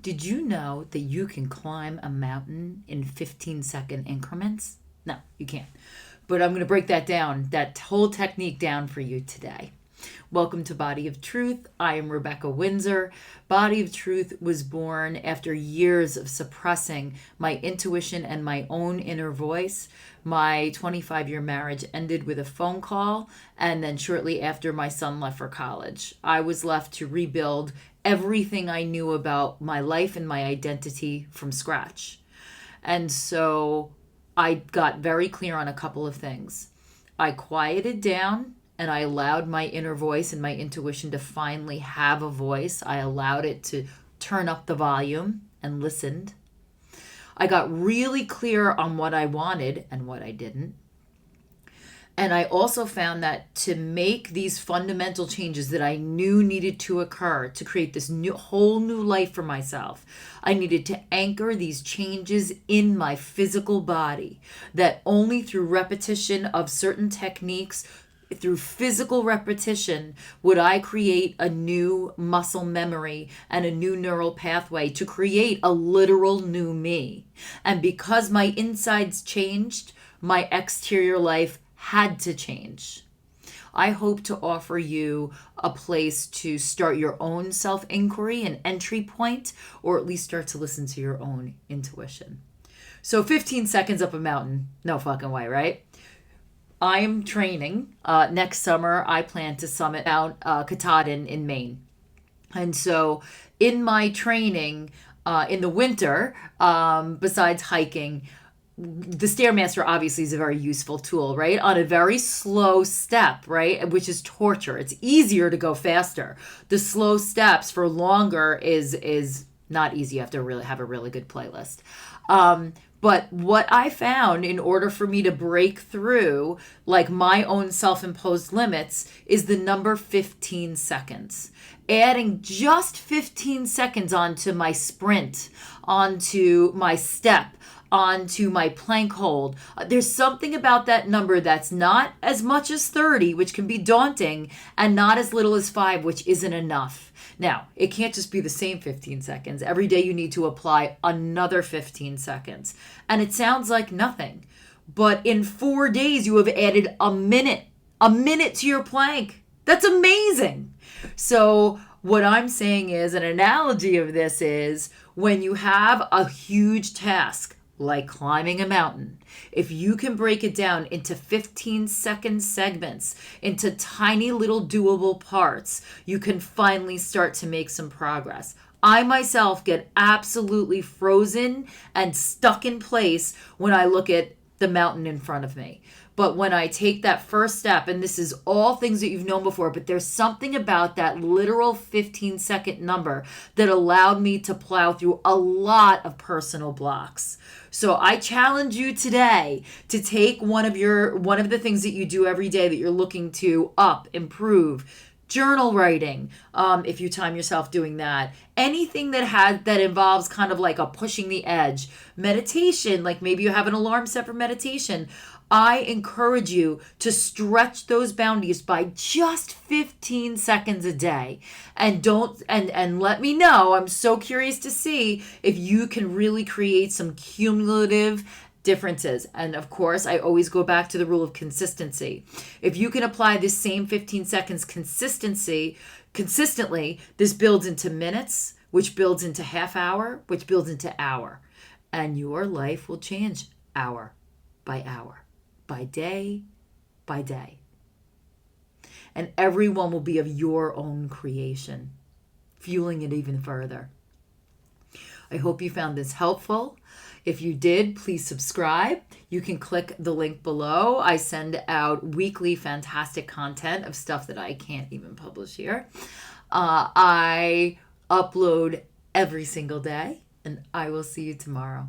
Did you know that you can climb a mountain in 15-second increments? No, you can't. But I'm going to break that whole technique down for you today. Welcome to Body of Truth. I am Rebecca Windsor. Body of Truth was born after years of suppressing my intuition and my own inner voice. My 25-year marriage ended with a phone call, and then shortly after, my son left for college. I was left to rebuild everything I knew about my life and my identity from scratch. And so I got very clear on a couple of things. I quieted down and I allowed my inner voice and my intuition to finally have a voice. I allowed it to turn up the volume and listened. I got really clear on what I wanted and what I didn't. And I also found that to make these fundamental changes that I knew needed to occur to create this whole new life for myself, I needed to anchor these changes in my physical body, that only through repetition of certain techniques, through physical repetition, would I create a new muscle memory and a new neural pathway to create a literal new me. And because my insides changed, my exterior life had to change. I hope to offer you a place to start your own self-inquiry, an entry point, or at least start to listen to your own intuition. So 15 seconds up a mountain, no fucking way, right? I'm training. Next summer, I plan to summit Mount Katahdin in Maine. And so in my training in the winter, besides hiking, the Stairmaster obviously is a very useful tool, right? On a very slow step, right? Which is torture. It's easier to go faster. The slow steps for longer is not easy. You have to really have a really good playlist. But what I found in order for me to break through like my own self-imposed limits is the number 15 seconds. Adding just 15 seconds onto my sprint, onto my step, onto my plank hold. There's something about that number that's not as much as 30, which can be daunting, and not as little as 5, which isn't enough. Now, it can't just be the same 15 seconds. Every day you need to apply another 15 seconds. And it sounds like nothing. But in 4 days, you have added a minute to your plank. That's amazing. So what I'm saying is, an analogy of this is when you have a huge task, like climbing a mountain, if you can break it down into 15-second segments, into tiny little doable parts, you can finally start to make some progress. I myself get absolutely frozen and stuck in place when I look at the mountain in front of me. But when I take that first step, and this is all things that you've known before, but there's something about that literal 15-second number that allowed me to plow through a lot of personal blocks. So I challenge you today to take one of the things that you do every day that you're looking to improve. Journal writing, if you time yourself doing that. Anything that involves kind of like a pushing the edge. Meditation, like maybe you have an alarm set for meditation. I encourage you to stretch those boundaries by just 15 seconds a day. And let me know. I'm so curious to see if you can really create some cumulative differences. And of course, I always go back to the rule of consistency. If you can apply this same 15 seconds consistently, this builds into minutes, which builds into half hour, which builds into hour. And your life will change hour by hour, by day by day. And everyone will be of your own creation, fueling it even further. I hope you found this helpful. If you did, please subscribe. You can click the link below. I send out weekly fantastic content of stuff that I can't even publish here. I upload every single day, and I will see you tomorrow.